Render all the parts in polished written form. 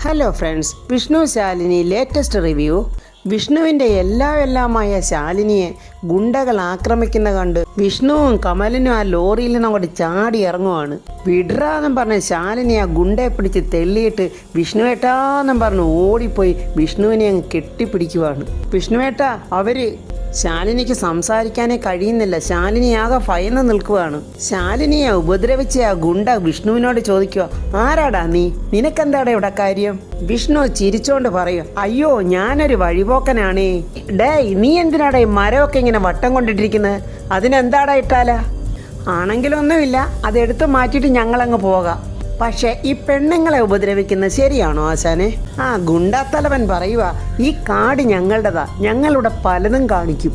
Hello friends, Vishnu Shalini latest review. വിഷ്ണുവിൻ്റെ എല്ലാമായ ശാലിനിയെ ഗുണ്ടകൾ ആക്രമിക്കുന്ന കണ്ട് വിഷ്ണുവും കമലിനും ആ ലോറിയിൽ നിന്ന് അങ്ങോട്ട് ചാടി ഇറങ്ങുവാണ്. വിഡ്രാന്നും പറഞ്ഞ് ശാലിനി ആ ഗുണ്ടയെ പിടിച്ച് തെള്ളിയിട്ട് വിഷ്ണുവേട്ടാന്നും പറഞ്ഞ് ഓടിപ്പോയി വിഷ്ണുവിനെ അങ്ങ് കെട്ടിപ്പിടിക്കുവാണ്. വിഷ്ണുവേട്ടാ, അവര് ശാലിനിക്ക് സംസാരിക്കാനേ കഴിയുന്നില്ല. ശാലിനി ആകെ ഭയന്ന് നിൽക്കുവാണ്. ശാലിനിയെ ഉപദ്രവിച്ച ആ ഗുണ്ട വിഷ്ണുവിനോട് ചോദിക്കുക, ആരാടാ നീ? നിനക്കെന്താടാ ഇവിടെ കാര്യം? വിഷ്ണു ചിരിച്ചോണ്ട് പറയൂ, അയ്യോ ഞാനൊരു വഴിപോക്കനാണേ. ഡേയ്, നീ എന്തിനാടാ ഈ മരമൊക്കെ ഇങ്ങനെ വട്ടം കൊണ്ടിട്ടിരിക്കുന്നത്? അതിനെന്താടാ ഇട്ടാലാ? ആണെങ്കിലൊന്നുമില്ല, അതെടുത്ത് മാറ്റിയിട്ട് ഞങ്ങളങ്ങ് പോകാം. പക്ഷെ ഈ പെണ്ണുങ്ങളെ ഉപദ്രവിക്കുന്നത് ശരിയാണോ ആശാനെ? ആ ഗുണ്ടാത്തലവൻ പറയുക, ഈ കാട് ഞങ്ങളുടേതാ, ഞങ്ങളിവിടെ പലതും കാണിക്കും.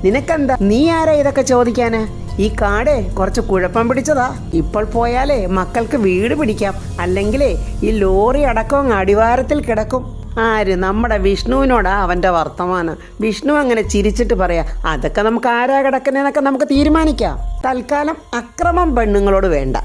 നിനക്കെന്താ? നീ ആരാ ഇതൊക്കെ ചോദിക്കാന്? ഈ കാടേ കുറച്ച് കുഴപ്പം പിടിച്ചതാ. ഇപ്പോൾ പോയാലേ മക്കൾക്ക് വീട് പിടിക്കാം, അല്ലെങ്കിലേ ഈ ലോറി അടക്കം അടിവാരത്തിൽ കിടക്കും. ആര്? നമ്മുടെ വിഷ്ണുവിനോടാ അവൻ്റെ വർത്തമാനം. വിഷ്ണു അങ്ങനെ ചിരിച്ചിട്ട് പറയാ, അതൊക്കെ നമുക്ക് ആരാ കിടക്കുന്നതെന്നൊക്കെ നമുക്ക് തീരുമാനിക്കാം. തൽക്കാലം അക്രമം പെണ്ണുങ്ങളോട് വേണ്ട.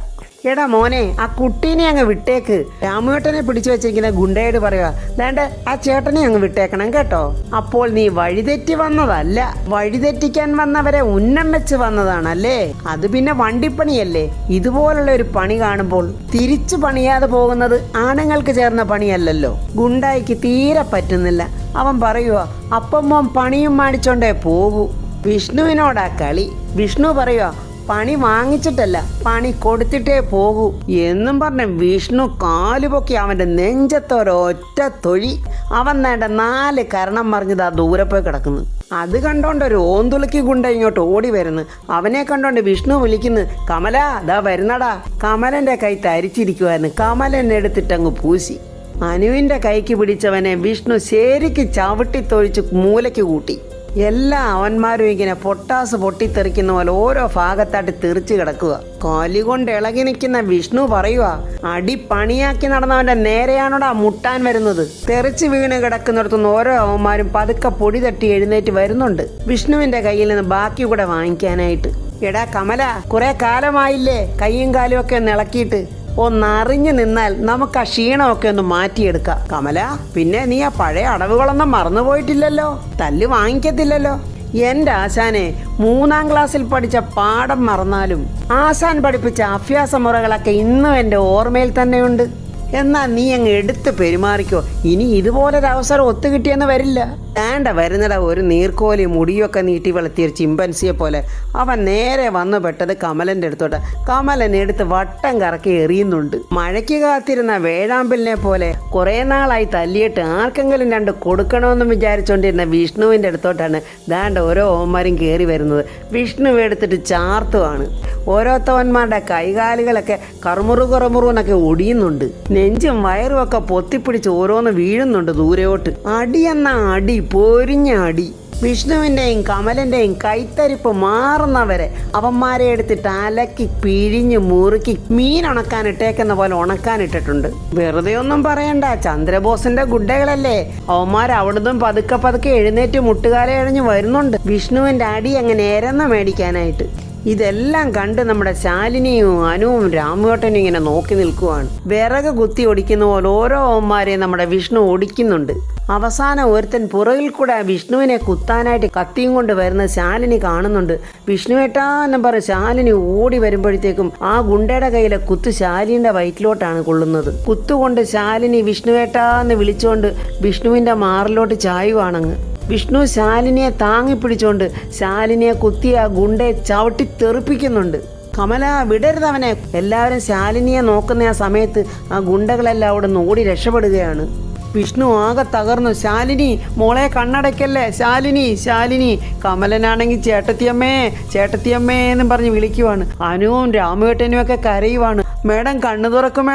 എടാ മോനെ, ആ കുട്ടീനെ അങ്ങ് വിട്ടേക്ക്. രാമുവേട്ടനെ പിടിച്ചു വെച്ചിരിക്കുന്ന ഗുണ്ടയോട് പറയുക, വേണ്ട ആ ചേട്ടനെ അങ്ങ് വിട്ടേക്കണം കേട്ടോ. അപ്പോൾ നീ വഴിതെറ്റി വന്നതല്ല, വഴിതെറ്റിക്കാൻ വന്നവരെ ഉന്നം വെച്ച് വന്നതാണല്ലേ? അത് പിന്നെ വണ്ടിപ്പണിയല്ലേ? ഇതുപോലുള്ള ഒരു പണി കാണുമ്പോൾ തിരിച്ചു പണിയാതെ പോകുന്നത് ആണുങ്ങൾക്ക് ചേർന്ന പണിയല്ലല്ലോ. ഗുണ്ടായിക്ക് തീരെ പറ്റുന്നില്ല. അവൻ പറയുക, അപ്പം മോൻ പണിയും മാടിച്ചോണ്ടേ പോകൂ. വിഷ്ണുവിനോടാ കളി. വിഷ്ണു പറയുക, പണി വാങ്ങിച്ചിട്ടല്ല, പണി കൊടുത്തിട്ടേ പോകൂ എന്നും പറഞ്ഞ വിഷ്ണു കാലുപൊക്കി അവൻ്റെ നെഞ്ചത്തൊരൊറ്റ തൊഴി. അവൻ നേണ്ട 4 കരണം മറിഞ്ഞതാ ദൂരെ പോയി കിടക്കുന്നു. അത് കണ്ടോണ്ട് ഒരു ഓന്തുളുക്കി ഗുണ്ട ഇങ്ങോട്ട് ഓടി വരുന്നു. അവനെ കണ്ടോണ്ട് വിഷ്ണു വിളിക്കുന്നു, കമലാ ദാ വരുന്നടാ. കമലൻ്റെ കൈ തരിച്ചിരിക്കുവായിരുന്നു. കമലൻ എടുത്തിട്ടങ്ങ് പൂശി. അനുവിൻ്റെ കൈക്ക് പിടിച്ചവനെ വിഷ്ണു ശരിക്ക് ചവിട്ടി തൊഴിച്ച് മൂലയ്ക്ക് കൂട്ടി. എല്ലാ അവന്മാരും ഇങ്ങനെ പൊട്ടാസ് പൊട്ടിത്തെറിക്കുന്ന പോലെ ഓരോ ഭാഗത്തായിട്ട് തെറിച്ച് കിടക്കുക. കാലി കൊണ്ട് ഇളകി നിൽക്കുന്ന വിഷ്ണു പറയുക, അടി പണിയാക്കി നടന്നവന്റെ നേരെയാണോടാ മുട്ടാൻ വരുന്നത്? തെറിച്ച് വീണ് കിടക്കുന്നിടത്തുനിന്ന് ഓരോ അവന്മാരും പതുക്കെ പൊടി തട്ടി എഴുന്നേറ്റ് വരുന്നുണ്ട് വിഷ്ണുവിന്റെ കയ്യിൽ നിന്ന് ബാക്കി കൂടെ വാങ്ങിക്കാനായിട്ട്. എടാ കമല, കുറെ കാലമായില്ലേ കൈയും കാലും ഒക്കെ ഒന്ന് ഇളക്കിയിട്ട്? ഒന്നറിഞ്ഞു നിന്നാൽ നമുക്ക് ആ ക്ഷീണമൊക്കെ ഒന്ന് മാറ്റിയെടുക്കാം. കമല, പിന്നെ നീ ആ പഴയ അടവുകളൊന്നും മറന്നുപോയിട്ടില്ലല്ലോ? തല്ല് വാങ്ങിക്കത്തില്ലല്ലോ? എൻ്റെ ആശാനെ, 3ാം ക്ലാസ്സിൽ പഠിച്ച പാഠം മറന്നാലും ആശാൻ പഠിപ്പിച്ച അഭ്യാസ മുറകളൊക്കെ ഇന്നും എൻ്റെ ഓർമ്മയിൽ തന്നെയുണ്ട്. എന്നാൽ നീ അങ്ങ് എടുത്ത് പെരുമാറിക്കോ. ഇനി ഇതുപോലൊരവസരം ഒത്തുകിട്ടിയെന്ന് വരില്ല. വേണ്ട വരുന്നട ഒരു നീർക്കോലി മുടിയൊക്കെ നീട്ടി വളർത്തിയൊരു ചിമ്പൻസിയെ പോലെ അവൻ നേരെ വന്നു പെട്ടത് കമലൻ്റെ അടുത്തോട്ട്. കമലൻ എടുത്ത് വട്ടം കറക്കി എറിയുന്നുണ്ട്. മഴയ്ക്ക് കാത്തിരുന്ന വേഴാമ്പലിനെ പോലെ കുറേ നാളായി തല്ലിയിട്ട് ആർക്കെങ്കിലും 2 കൊടുക്കണമെന്ന് വിചാരിച്ചുകൊണ്ടിരുന്ന വിഷ്ണുവിൻ്റെ അടുത്തോട്ടാണ് ദാണ്ട ഓരോ ഓന്മാരും കയറി വരുന്നത്. വിഷ്ണു എടുത്തിട്ട് ചാർത്തുവാണ്. ഓരോരുത്തവന്മാരുടെ കൈകാലുകളൊക്കെ കറുമുറുന്നൊക്കെ ഒടിയുന്നുണ്ട്. നെഞ്ചും വയറും ഒക്കെ പൊത്തിപ്പിടിച്ച് ഓരോന്ന് വീഴുന്നുണ്ട് ദൂരെയോട്ട്. അടിയെന്ന അടി, പൊരിഞ്ഞ അടി. വിഷ്ണുവിൻ്റെയും കമലൻ്റെയും കൈത്തരിപ്പ് മാറുന്നവരെ അവന്മാരെ എടുത്തിട്ട് അലക്കി പിഴിഞ്ഞ് മുറുക്കി മീൻ ഉണക്കാനിട്ടേക്കുന്ന പോലെ ഉണക്കാനിട്ടിട്ടുണ്ട്. വെറുതെ ഒന്നും പറയണ്ട, ചന്ദ്രബോസിന്റെ ഗുഡ്ഡകളല്ലേ അവന്മാർ. അവിടുന്ന് പതുക്കെ എഴുന്നേറ്റ് മുട്ടുകാലെ എഴിഞ്ഞ് വരുന്നുണ്ട് വിഷ്ണുവിൻ്റെ അടി അങ്ങനെ എരന്ന് മേടിക്കാനായിട്ട്. ഇതെല്ലാം കണ്ട് നമ്മുടെ ശാലിനിയും അനുവും രാമുവേട്ടനും ഇങ്ങനെ നോക്കി നിൽക്കുവാണ്. വിറക് കുത്തി ഒടിക്കുന്ന പോലെ ഓരോ അവന്മാരെയും നമ്മുടെ വിഷ്ണു ഒടിക്കുന്നുണ്ട്. അവസാനം ഒരുത്തൻ പുറകിൽ കൂടെ വിഷ്ണുവിനെ കുത്താനായിട്ട് കത്തിയും കൊണ്ട് വരുന്ന ശാലിനി കാണുന്നുണ്ട്. വിഷ്ണുവേട്ടാന്ന് പറഞ്ഞ് ശാലിനി ഓടി വരുമ്പോഴത്തേക്കും ആ ഗുണ്ടയുടെ കയ്യിലെ കുത്ത് ശാലിനിയുടെ വയറ്റിലോട്ടാണ് കൊള്ളുന്നത്. കുത്തുകൊണ്ട് ശാലിനി വിഷ്ണുവേട്ടാന്ന് വിളിച്ചുകൊണ്ട് വിഷ്ണുവിൻ്റെ മാറിലോട്ട് ചായുവാണങ്ങ്. വിഷ്ണു ശാലിനിയെ താങ്ങിപ്പിടിച്ചുകൊണ്ട് ശാലിനിയെ കുത്തി ആ ഗുണ്ടയെ ചവിട്ടി തെറിപ്പിക്കുന്നുണ്ട്. കമല, വിടരുതവനെ. എല്ലാവരും ശാലിനിയെ നോക്കുന്ന ആ സമയത്ത് ആ ഗുണ്ടകളെല്ലാം അവിടെ നിന്ന് ഓടി രക്ഷപ്പെടുകയാണ്. വിഷ്ണു ആകെ തകർന്നു. ശാലിനി മോളെ കണ്ണടയ്ക്കല്ലേ, ശാലിനി. കമലനാണെങ്കിൽ ചേട്ടത്തിയമ്മേ എന്നും പറഞ്ഞ് വിളിക്കുവാണ്. അനുവും രാമുവേട്ടനും ഒക്കെ കരയുവാണ്. മേഡം കണ്ണു തുറക്കും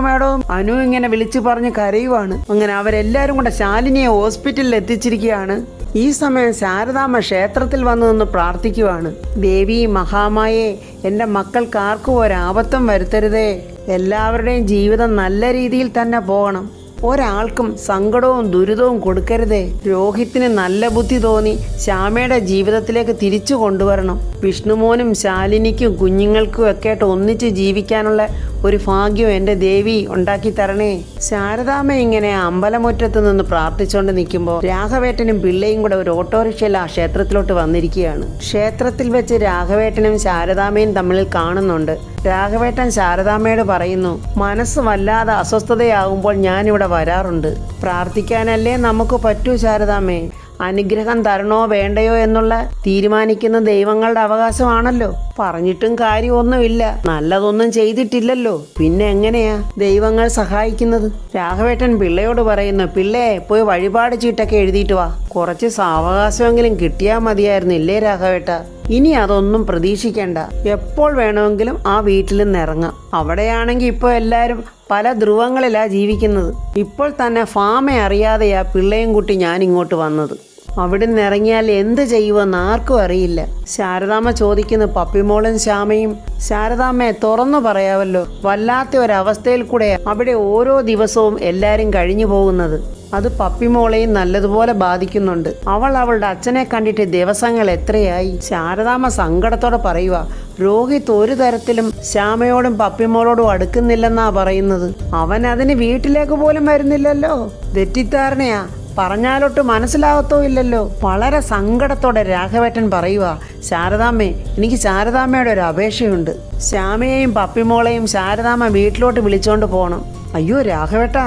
മേഡം. അനു ഇങ്ങനെ വിളിച്ചു പറഞ്ഞ് കരയുവാണ്. അങ്ങനെ അവരെല്ലാവരും കൂടെ ശാലിനിയെ ഹോസ്പിറ്റലിൽ എത്തിച്ചിരിക്കുകയാണ്. ഈ സമയം ശാരദാമ്മ ക്ഷേത്രത്തിൽ വന്നു നിന്ന് പ്രാർത്ഥിക്കുവാണ്. ദേവി മഹാമായേ, എൻ്റെ മക്കൾക്ക് ആർക്കും ഒരാപത്തും വരുത്തരുതേ. എല്ലാവരുടെയും ജീവിതം നല്ല രീതിയിൽ തന്നെ പോകണം. ഒരാൾക്കും സങ്കടവും ദുരിതവും കൊടുക്കരുതേ. രോഹിത്തിന് നല്ല ബുദ്ധി തോന്നി ശ്യാമയുടെ ജീവിതത്തിലേക്ക് തിരിച്ചു കൊണ്ടുവരണം. വിഷ്ണുമോനും ശാലിനിക്കും കുഞ്ഞുങ്ങൾക്കും ഒക്കെ ആയിട്ട് ഒന്നിച്ച് ജീവിക്കാനുള്ള ഒരു ഭാഗ്യം എൻ്റെ ദേവി ഉണ്ടാക്കി തരണേ. ശാരദാമ്മ ഇങ്ങനെ അമ്പലമുറ്റത്ത് നിന്ന് പ്രാർത്ഥിച്ചുകൊണ്ട് നിൽക്കുമ്പോൾ രാഘവേട്ടനും പിള്ളയും കൂടെ ഒരു ഓട്ടോറിക്ഷയിൽ ആ ക്ഷേത്രത്തിലോട്ട് വന്നിരിക്കുകയാണ്. ക്ഷേത്രത്തിൽ വെച്ച് രാഘവേട്ടനും ശാരദാമ്മയും തമ്മിൽ കാണുന്നുണ്ട്. രാഘവേട്ടൻ ശാരദാമ്മയോട് പറയുന്നു, മനസ്സ് വല്ലാതെ അസ്വസ്ഥതയാകുമ്പോൾ ഞാനിവിടെ വരാറുണ്ട്. പ്രാർത്ഥിക്കാനല്ലേ നമുക്ക് പറ്റൂ ശാരദാമ്മേ. അനുഗ്രഹം തരണോ വേണ്ടയോ എന്നുള്ള തീരുമാനിക്കുന്ന ദൈവങ്ങളുടെ അവകാശമാണല്ലോ. പറഞ്ഞിട്ടും കാര്യമൊന്നുമില്ല, നല്ലതൊന്നും ചെയ്തിട്ടില്ലല്ലോ, പിന്നെ എങ്ങനെയാ ദൈവങ്ങൾ സഹായിക്കുന്നത്? രാഘവേട്ടൻ പിള്ളയോട് പറയുന്നു, പിള്ളേ പോയി വഴിപാട് ചീട്ടൊക്കെ എഴുതിയിട്ട് വാ. കുറച്ച് സാവകാശമെങ്കിലും കിട്ടിയാൽ മതിയായിരുന്നില്ലേ രാഘവേട്ട? ഇനി അതൊന്നും പ്രതീക്ഷിക്കേണ്ട, എപ്പോൾ വേണമെങ്കിലും ആ വീട്ടിൽ നിന്ന് ഇറങ്ങാം. അവിടെയാണെങ്കിൽ ഇപ്പോൾ എല്ലാവരും പല ധ്രുവങ്ങളിലാ ജീവിക്കുന്നത്. ഇപ്പോൾ തന്നെ ഫാമെ അറിയാതെയാ പിള്ളയും കുട്ടി ഞാൻ ഇങ്ങോട്ട് വന്നത്. അവിടെ നിന്ന് ഇറങ്ങിയാൽ എന്ത് ചെയ്യുമെന്ന് ആർക്കും അറിയില്ല. ശാരദാമ്മ ചോദിക്കുന്നു, പപ്പിമോളും ശ്യാമയും. ശാരദാമ്മയെ തുറന്നു പറയാമല്ലോ, വല്ലാത്ത ഒരവസ്ഥയിൽ കൂടെ അവിടെ ഓരോ ദിവസവും എല്ലാവരും കഴിഞ്ഞു പോകുന്നത്. അത് പപ്പിമോളെയും നല്ലതുപോലെ ബാധിക്കുന്നുണ്ട്. അവളുടെ അച്ഛനെ കണ്ടിട്ട് ദിവസങ്ങൾ എത്രയായി. ശാരദാമ്മ സങ്കടത്തോടെ പറയുക, രോഹിത് ഒരു തരത്തിലും ശ്യാമയോടും പപ്പിമോളോടും അടുക്കുന്നില്ലെന്നാ പറയുന്നത്. അവൻ അതിന് വീട്ടിലേക്ക് പോലും വരുന്നില്ലല്ലോ. തെറ്റിദ്ധാരണയാ, പറഞ്ഞാലൊട്ട് മനസ്സിലാകത്തോ ഇല്ലല്ലോ. വളരെ സങ്കടത്തോടെ രാഘവേട്ടൻ പറയുക, ശാരദാമ്മേ, എനിക്ക് ശാരദാമ്മയുടെ ഒരു അപേക്ഷയുണ്ട്. ശ്യാമയെയും പപ്പിമോളെയും ശാരദാമ്മ വീട്ടിലോട്ട് വിളിച്ചോണ്ട് പോകണം. അയ്യോ രാഘവേട്ട,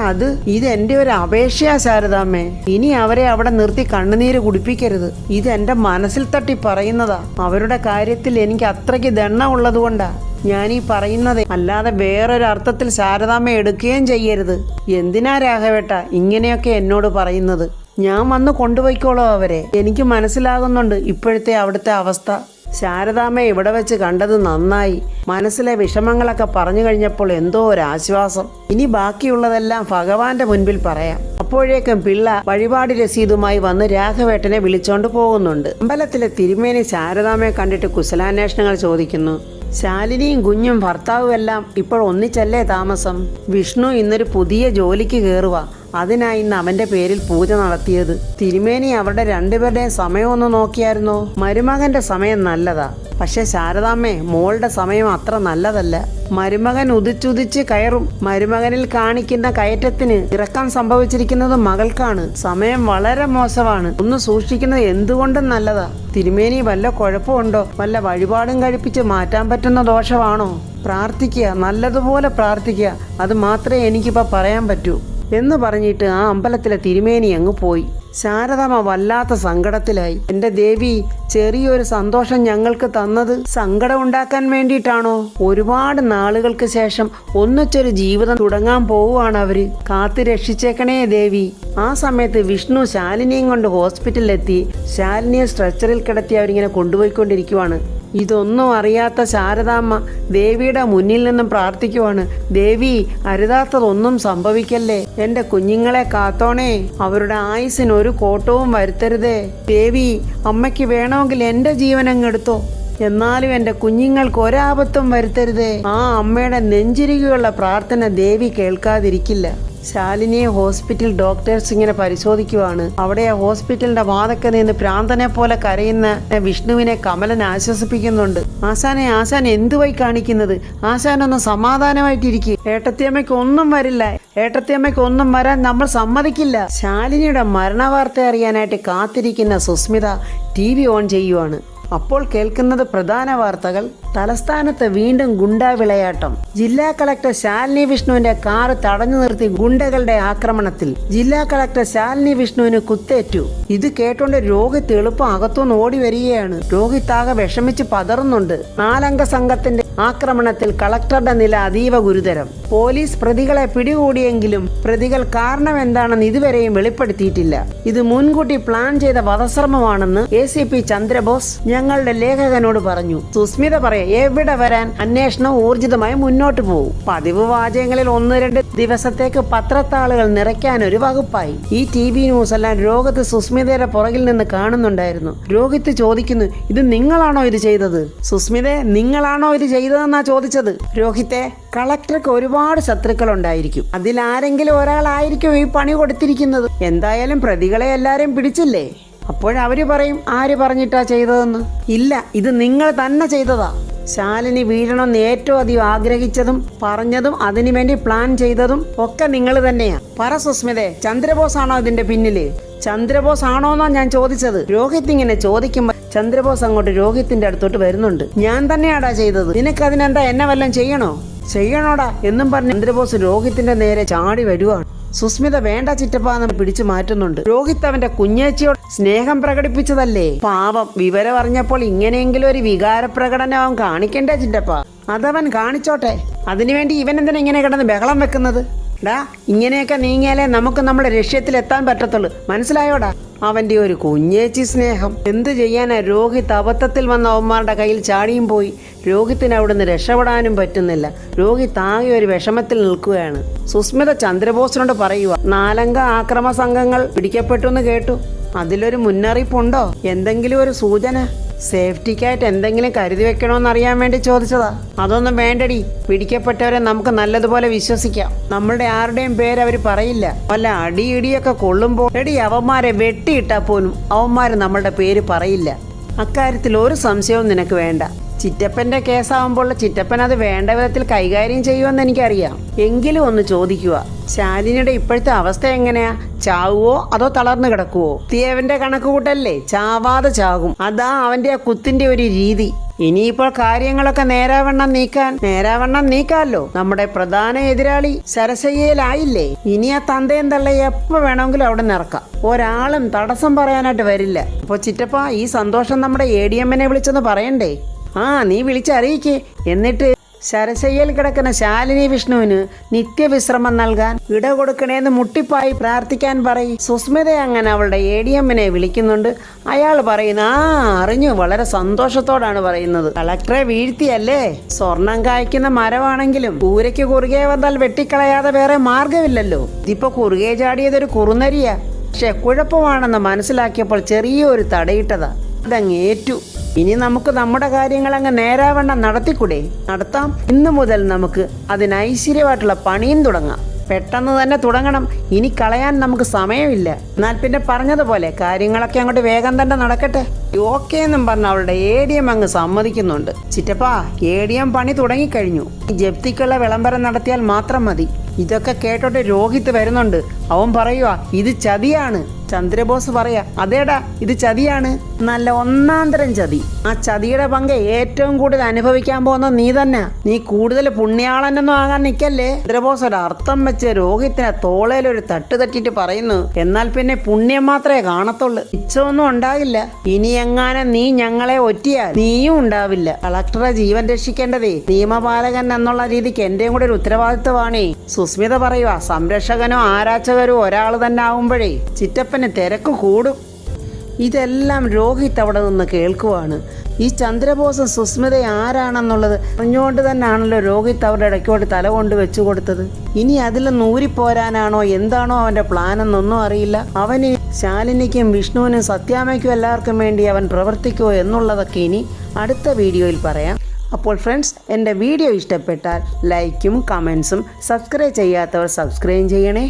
ഇത് എൻ്റെ ഒരു അപേക്ഷയാ ശാരദാമ്മേ. ഇനി അവരെ അവിടെ നിർത്തി കണ്ണുനീര് കുടിപ്പിക്കരുത്. ഇത് എൻ്റെ മനസ്സിൽ തട്ടി പറയുന്നതാ. അവരുടെ കാര്യത്തിൽ എനിക്ക് അത്രയ്ക്ക് ദണ്ണ ഉള്ളത് കൊണ്ടാ ഞാനീ പറയുന്നത്, അല്ലാതെ വേറൊരു അർത്ഥത്തിൽ ശാരദാമ്മ എടുക്കുകയും ചെയ്യരുത്. എന്തിനാ രാഘവേട്ട ഇങ്ങനെയൊക്കെ എന്നോട് പറയുന്നത്? ഞാൻ വന്ന് കൊണ്ടുപോയിക്കോളൂ അവരെ. എനിക്ക് മനസ്സിലാകുന്നുണ്ട് ഇപ്പോഴത്തെ അവിടുത്തെ അവസ്ഥ. ശാരദാമ്മയെ ഇവിടെ വെച്ച് കണ്ടത് നന്നായി. മനസ്സിലെ വിഷമങ്ങളൊക്കെ പറഞ്ഞു കഴിഞ്ഞപ്പോൾ എന്തോ ഒരാശ്വാസം. ഇനി ബാക്കിയുള്ളതെല്ലാം ഭഗവാന്റെ മുൻപിൽ പറയാം. അപ്പോഴേക്കും പിള്ള വഴിപാട് രസീതുമായി വന്ന് രാഘവേട്ടനെ വിളിച്ചോണ്ട് പോകുന്നുണ്ട്. അമ്പലത്തിലെ തിരുമേനി ശാരദാമ്മയെ കണ്ടിട്ട് കുശലാന്വേഷണങ്ങൾ ചോദിക്കുന്നു. ശാലിനിയും കുഞ്ഞും ഭർത്താവും എല്ലാം ഇപ്പോൾ ഒന്നിച്ചല്ലേ താമസം? വിഷ്ണു ഇന്നൊരു പുതിയ ജോലിക്ക് കയറുക. അതിനായി ഇന്ന് അവന്റെ പേരിൽ പൂജ നടത്തിയത്. തിരുമേനി അവരുടെ രണ്ടുപേരുടെയും സമയം ഒന്ന് നോക്കിയായിരുന്നോ? മരുമകന്റെ സമയം നല്ലതാ, പക്ഷെ ശാരദാമ്മേ, മോളുടെ സമയം അത്ര നല്ലതല്ല. മരുമകൻ ഉദിച്ചുദിച്ച് കയറും. മരുമകനിൽ കാണിക്കുന്ന കയറ്റത്തിന് ഇറക്കം സംഭവിച്ചിരിക്കുന്നത് മകൾക്കാണ്. സമയം വളരെ മോശമാണ്. ഒന്ന് സൂക്ഷിക്കുന്നത് എന്തുകൊണ്ടും നല്ലതാ. തിരുമേനി വല്ല കുഴപ്പമുണ്ടോ? വല്ല വഴിപാടും കഴിപ്പിച്ച് മാറ്റാൻ പറ്റുന്ന ദോഷമാണോ? പ്രാർത്ഥിക്കുക, നല്ലതുപോലെ പ്രാർത്ഥിക്കുക. അത് മാത്രമേ എനിക്കിപ്പോൾ പറയാൻ പറ്റൂ എന്ന് പറഞ്ഞിട്ട് ആ അമ്പലത്തിലെ തിരുമേനി അങ്ങ് പോയി. ശാരദാമ്മ വല്ലാത്ത സങ്കടത്തിലായി. എൻ്റെ ദേവി, ചെറിയൊരു സന്തോഷം ഞങ്ങൾക്ക് തന്നത് സങ്കടം ഉണ്ടാക്കാൻ വേണ്ടിയിട്ടാണോ? ഒരുപാട് നാളുകൾക്ക് ശേഷം ഒന്നിച്ചൊരു ജീവിതം തുടങ്ങാൻ പോവുകയാണ് അവര്. കാത്തു രക്ഷിച്ചേക്കണേ ദേവി. ആ സമയത്ത് വിഷ്ണു ശാലിനിയും കൊണ്ട് ഹോസ്പിറ്റലിലെത്തി. ശാലിനിയെ സ്ട്രെച്ചറിൽ കിടത്തി അവരിങ്ങനെ കൊണ്ടുപോയിക്കൊണ്ടിരിക്കുവാണ്. ഇതൊന്നും അറിയാത്ത ശാരദാമ്മ ദേവിയുടെ മുന്നിൽ നിന്നും പ്രാർത്ഥിക്കുവാണ്, ദേവി, അരുതാത്തതൊന്നും സംഭവിക്കല്ലേ, എൻ്റെ കുഞ്ഞുങ്ങളെ കാത്തോണേ, അവരുടെ ആയുസ്സിന് ഒരു കോട്ടവും വരുത്തരുതേ. ദേവി, അമ്മയ്ക്ക് വേണമെങ്കിൽ എൻ്റെ ജീവനങ്ങെടുത്തോ, എന്നാലും എൻ്റെ കുഞ്ഞുങ്ങൾക്ക് ഒരാപത്തും വരുത്തരുതേ. ആ അമ്മയുടെ നെഞ്ചിരികയുള്ള പ്രാർത്ഥന ദേവി കേൾക്കാതിരിക്കില്ല. ശാലിനിയെ ഹോസ്പിറ്റൽ ഡോക്ടേഴ്സ് ഇങ്ങനെ പരിശോധിക്കുവാണ്. അവിടെ ഹോസ്പിറ്റലിന്റെ വാതൊക്കെ നിന്ന് പ്രാന്തനെ പോലെ കരയുന്ന വിഷ്ണുവിനെ കമലൻ ആശ്വസിപ്പിക്കുന്നുണ്ട്. ആശാൻ എന്തുവായി കാണിക്കുന്നത്? ആശാനൊന്ന് സമാധാനമായിട്ടിരിക്കും. ഏട്ടത്തിയമ്മയ്ക്ക് ഒന്നും വരില്ല. ഏട്ടത്തിയമ്മയ്ക്ക് ഒന്നും വരാൻ നമ്മൾ സമ്മതിക്കില്ല. ശാലിനിയുടെ മരണവാർത്ത അറിയാനായിട്ട് കാത്തിരിക്കുന്ന സുസ്മിത TV ഓൺ ചെയ്യുവാണ്. അപ്പോൾ കേൾക്കുന്നത് പ്രധാന വാർത്തകൾ. തലസ്ഥാനത്ത് വീണ്ടും ഗുണ്ടാ വിളയാട്ടം. ജില്ലാ കളക്ടർ ശാലിനി വിഷ്ണുവിന്റെ കാറ് തടഞ്ഞു നിർത്തി ഗുണ്ടകളുടെ ആക്രമണത്തിൽ ജില്ലാ കളക്ടർ ശാലിനി വിഷ്ണുവിന് കുത്തേറ്റു. ഇത് കേട്ടോണ്ട് രോഹിത് എളുപ്പം അകത്തുനിന്ന് ഓടി വരികയാണ്. രോഹിത് ആകെ വിഷമിച്ച് പതറുന്നുണ്ട്. 4 അംഗ സംഘത്തിന്റെ ആക്രമണത്തിൽ കളക്ടറുടെ നില അതീവ ഗുരുതരം. പോലീസ് പ്രതികളെ പിടികൂടിയെങ്കിലും പ്രതികൾ കാരണം എന്താണെന്ന് ഇതുവരെയും വെളിപ്പെടുത്തിയിട്ടില്ല. ഇത് മുൻകൂട്ടി പ്ലാൻ ചെയ്ത വധശ്രമമാണെന്ന് ACP ചന്ദ്രബോസ് ഞങ്ങളുടെ ലേഖകനോട് പറഞ്ഞു. സുസ്മിത പറയാം, എവിടെ വരാൻ, അന്വേഷണം ഊർജിതമായി മുന്നോട്ട് പോകും. പതിവ് വാചകങ്ങളിൽ 1-2 ദിവസത്തേക്ക് പത്രത്താളുകൾ നിറയ്ക്കാൻ ഒരു വകുപ്പായി. ഈ TV ന്യൂസ് എല്ലാം രോഹിത് സുസ്മിതയുടെ പുറകിൽ നിന്ന് കാണുന്നുണ്ടായിരുന്നു. രോഹിത് ചോദിക്കുന്നു, ഇത് നിങ്ങളാണോ ഇത് ചെയ്തത്? സുസ്മിതേ, നിങ്ങളാണോ ഇത് ചെയ്തത്? ചെയ്തതെന്നാ ചോദിച്ചത്. രോഹിത്തെ, കളക്ടർക്ക് ഒരുപാട് ശത്രുക്കളുണ്ടായിരിക്കും. അതിലാരെങ്കിലും ഒരാളായിരിക്കും ഈ പണി കൊടുത്തിരിക്കുന്നത്. എന്തായാലും പ്രതികളെ എല്ലാരെയും പിടിച്ചില്ലേ? അപ്പോഴവര് പറയും ആര് പറഞ്ഞിട്ടാ ചെയ്തതെന്ന്. ഇല്ല, ഇത് നിങ്ങൾ തന്നെ ചെയ്തതാ. ശാലിനി വീഴണമെന്ന് ഏറ്റവും അധികം ആഗ്രഹിച്ചതും പറഞ്ഞതും അതിനുവേണ്ടി പ്ലാൻ ചെയ്തതും ഒക്കെ നിങ്ങൾ തന്നെയാ. പറ സുസ്മിതേ, ചന്ദ്രബോസ് ആണോ ഇതിന്റെ പിന്നില്? ചന്ദ്രബോസ് ആണോന്നാ ഞാൻ ചോദിച്ചത്. രോഹിത് ഇങ്ങനെ ചോദിക്കുമ്പോ ചന്ദ്രബോസ് അങ്ങോട്ട് രോഹിത്തിന്റെ അടുത്തോട്ട് വരുന്നുണ്ട്. ഞാൻ തന്നെയാടാ ചെയ്തത്, നിനക്കതിനെന്താ, എന്നെ വല്ലതും ചെയ്യണോടാ എന്നും പറഞ്ഞ് ചന്ദ്രബോസ് രോഹിത്തിന്റെ നേരെ ചാടി വരുവാണ്. സുസ്മിത വേണ്ട ചിറ്റപ്പാന്ന് പിടിച്ചു മാറ്റുന്നുണ്ട്. രോഹിത് അവന്റെ കുഞ്ഞേച്ചിയോട് സ്നേഹം പ്രകടിപ്പിച്ചതല്ലേ. പാവം, വിവരം അറിഞ്ഞപ്പോൾ ഇങ്ങനെയെങ്കിലും ഒരു വികാര പ്രകടനം അവൻ കാണിക്കണ്ടേ ചിറ്റപ്പ? അതവൻ കാണിച്ചോട്ടെ. അതിനുവേണ്ടി ഇവൻ എന്തിനാ ഇങ്ങനെ കിടന്ന് ബഹളം വെക്കുന്നത്? ഡാ, ഇങ്ങനെയൊക്കെ നീങ്ങിയാലേ നമുക്ക് നമ്മുടെ ലക്ഷ്യത്തിൽ എത്താൻ പറ്റത്തുള്ളൂ, മനസ്സിലായോടാ? അവന്റെ ഒരു കുഞ്ഞേച്ചി സ്നേഹം. എന്ത് ചെയ്യാനാ? രോഹിത് അബദ്ധത്തിൽ വന്ന അവന്മാരുടെ കയ്യിൽ ചാടിയും പോയി. രോഹിത്തിന് അവിടുന്ന് രക്ഷപ്പെടാനും പറ്റുന്നില്ല. രോഹിത് ആകെ ഒരു വിഷമത്തിൽ നിൽക്കുകയാണ്. സുസ്മിത ചന്ദ്രബോസിനോട് പറയുക, 4 അംഗ ആക്രമ സംഘങ്ങൾ പിടിക്കപ്പെട്ടു എന്ന് കേട്ടു. അതിലൊരു മുന്നറിയിപ്പുണ്ടോ? എന്തെങ്കിലും ഒരു സൂചന? സേഫ്റ്റിക്കായിട്ട് എന്തെങ്കിലും കരുതി വെക്കണോന്ന് അറിയാൻ വേണ്ടി ചോദിച്ചതാ. അതൊന്നും വേണ്ടടി, പിടിക്കപ്പെട്ടവരെ നമുക്ക് നല്ലതുപോലെ വിശ്വസിക്കാം. നമ്മളുടെ ആരുടെയും പേര് അവര് പറയില്ല. വല്ല അടിയിടിയൊക്കെ കൊള്ളുമ്പോൾ എടി അവന്മാരെ വെട്ടിയിട്ടാ പോലും അവന്മാര് നമ്മളുടെ പേര് പറയില്ല. അക്കാര്യത്തിൽ ഒരു സംശയവും നിനക്ക് വേണ്ട. ചിറ്റപ്പന്റെ കേസാവുമ്പോൾ ചിറ്റപ്പൻ അത് വേണ്ട വിധത്തിൽ കൈകാര്യം ചെയ്യുമെന്ന് എനിക്കറിയാം. എങ്കിലും ഒന്ന് ചോദിക്കുക, ശാലിനിയുടെ ഇപ്പോഴത്തെ അവസ്ഥ എങ്ങനെയാ? ചാവുവോ അതോ തളർന്നു കിടക്കുവോ? തീയവന്റെ കണക്ക് കൂട്ടല്ലേ, ചാവാതെ ചാകും. അതാ അവന്റെ ആ കുത്തിന്റെ ഒരു രീതി. ഇനിയിപ്പോൾ കാര്യങ്ങളൊക്കെ നേരാവണ്ണം നീക്കാമല്ലോ. നമ്മുടെ പ്രധാന എതിരാളി സരസയ്യയിലായില്ലേ. ഇനി ആ തന്തയും തള്ളയെ എപ്പോ വേണമെങ്കിലും അവിടെ നിറക്കാം. ഒരാളും തടസ്സം പറയാനായിട്ട് വരില്ല. അപ്പൊ ചിറ്റപ്പ, ഈ സന്തോഷം നമ്മുടെ ADM-നെ വിളിച്ചെന്ന് പറയണ്ടേ? നീ വിളിച്ചറിയിക്കേ. എന്നിട്ട് ശരശയ്യയിൽ കിടക്കുന്ന ശാലിനി വിഷ്ണുവിന് നിത്യവിശ്രമം നൽകാൻ ഇട കൊടുക്കണേന്ന് മുട്ടിപ്പായി പ്രാർത്ഥിക്കാൻ പറയും. സുസ്മിത അങ്ങനെ അവളുടെ ADM-നെ വിളിക്കുന്നുണ്ട്. അയാൾ പറയുന്നു, അറിഞ്ഞു, വളരെ സന്തോഷത്തോടാണ് പറയുന്നത്. കളക്ടറെ വീഴ്ത്തിയല്ലേ? സ്വർണം കായ്ക്കുന്ന മരമാണെങ്കിലും കൂരയ്ക്ക് കുറുകെ വന്നാൽ വെട്ടിക്കളയാതെ വേറെ മാർഗമില്ലല്ലോ. ഇതിപ്പോ കുറുകെ ചാടിയതൊരു കുറുനരിയാ. പക്ഷെ കുഴപ്പമാണെന്ന് മനസ്സിലാക്കിയപ്പോൾ ചെറിയൊരു തടയിട്ടതാ. അതങ്ങേറ്റു. ഇനി നമുക്ക് നമ്മുടെ കാര്യങ്ങൾ അങ്ങ് നേരാവണ്ണം നടത്താം. ഇന്നു മുതൽ നമുക്ക് അതിന് ഐശ്വര്യമായിട്ടുള്ള പണിയും തുടങ്ങാം. പെട്ടെന്ന് തന്നെ തുടങ്ങണം. ഇനി കളയാൻ നമുക്ക് സമയമില്ല. എന്നാൽ പിന്നെ പറഞ്ഞതുപോലെ കാര്യങ്ങളൊക്കെ അങ്ങോട്ട് വേഗം തന്നെ നടക്കട്ടെ. ഓക്കെ എന്നും പറഞ്ഞ അവളുടെ ADM അങ്ങ് സമ്മതിക്കുന്നുണ്ട്. ചിറ്റപ്പാ, ADM പണി തുടങ്ങിക്കഴിഞ്ഞു. ജപ്തിക്കുള്ള വിളംബരം നടത്തിയാൽ മാത്രം മതി. ഇതൊക്കെ കേട്ടോട്ട് രോഹിത് വരുന്നുണ്ട്. അവൻ പറയുക, ഇത് ചതിയാണ്. ചന്ദ്രബോസ് പറയാ, അതേടാ, ഇത് ചതിയാണ്, നല്ല ഒന്നാന്തരം ചതി. ആ ചതിയുടെ പങ്ക് ഏറ്റവും കൂടുതൽ അനുഭവിക്കാൻ പോകുന്ന നീ തന്നെ. നീ കൂടുതൽ പുണ്യാളനൊന്നും ആകാൻ നിൽക്കല്ലേ. ചന്ദ്രബോസ് ഒരു അർത്ഥം വെച്ച് രോഹിത്തിനെ തോളയിലൊരു തട്ട് തട്ടിട്ട് പറയുന്നു, എന്നാൽ പിന്നെ പുണ്യം മാത്രമേ കാണത്തുള്ളൂ, മിച്ചമൊന്നും ഉണ്ടാകില്ല. ഇനി എങ്ങാനും നീ ഞങ്ങളെ ഒറ്റിയാൽ നീയും ഉണ്ടാവില്ല. കളക്ടറെ ജീവൻ രക്ഷിക്കേണ്ടതേ നിയമപാലകൻ എന്നുള്ള രീതിക്ക് എന്റെയും കൂടെ ഒരു ഉത്തരവാദിത്വമാണേ. സുസ്മിത പറയുക, സംരക്ഷകനോ ആരാച്ചകരോ ഒരാൾ തന്നെ ആവുമ്പോഴേ ചിറ്റപ്പന് തിരക്ക് കൂടും. ഇതെല്ലാം രോഹിത് അവിടെ നിന്ന് കേൾക്കുവാണ്. ഈ ചന്ദ്രബോസും സുസ്മിത ആരാണെന്നുള്ളത് അറിഞ്ഞുകൊണ്ട് തന്നെയാണല്ലോ രോഹിത് അവരുടെ ഇടയ്ക്കോട്ട് തല കൊണ്ട് വെച്ചു കൊടുത്തത്. ഇനി അതിൽ നൂരിപ്പോരാനാണോ എന്താണോ അവന്റെ പ്ലാൻ എന്നൊന്നും അറിയില്ല. അവന് ശാലിനിക്കും വിഷ്ണുവിനും സത്യാമ്മയ്ക്കും എല്ലാവർക്കും വേണ്ടി അവൻ പ്രവർത്തിക്കുമോ എന്നുള്ളതൊക്കെ ഇനി അടുത്ത വീഡിയോയിൽ പറയാം. അപ്പോൾ ഫ്രണ്ട്സ്, എൻ്റെ വീഡിയോ ഇഷ്ടപ്പെട്ടാൽ ലൈക്കും കമൻസും, സബ്സ്ക്രൈബ് ചെയ്യാത്തവർ സബ്സ്ക്രൈബ് ചെയ്യണേ.